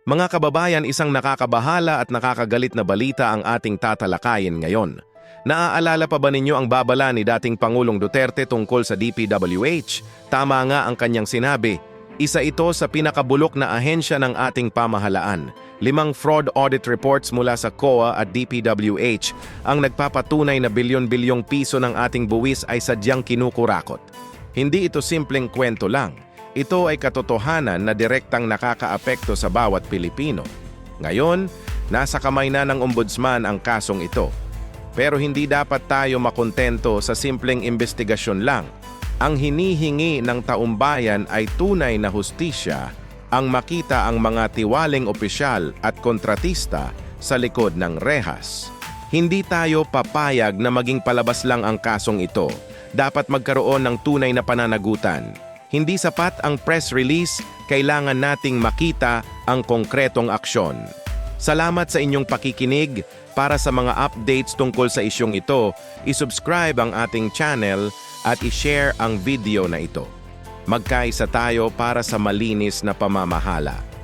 Mga kababayan, isang nakakabahala at nakakagalit na balita ang ating tatalakayin ngayon. Naaalala pa ba ninyo ang babala ni dating Pangulong Duterte tungkol sa DPWH? Tama nga ang kanyang sinabi. Isa ito sa pinakabulok na ahensya ng ating pamahalaan. 5 fraud audit reports mula sa COA at DPWH ang nagpapatunay na bilyon-bilyong piso ng ating buwis ay sadyang kinukurakot. Hindi ito simpleng kwento lang. Ito ay katotohanan na direktang nakakaapekto sa bawat Pilipino. Ngayon, nasa kamay na ng ombudsman ang kasong ito. Pero hindi dapat tayo makontento sa simpleng investigasyon lang. Ang hinihingi ng taumbayan ay tunay na hustisya, ang makita ang mga tiwaling opisyal at kontratista sa likod ng rehas. Hindi tayo papayag na maging palabas lang ang kasong ito. Dapat magkaroon ng tunay na pananagutan. Hindi sapat ang press release, kailangan nating makita ang konkretong aksyon. Salamat sa inyong pakikinig. Para sa mga updates tungkol sa isyong ito, isubscribe ang ating channel at ishare ang video na ito. Magkaisa tayo para sa malinis na pamamahala.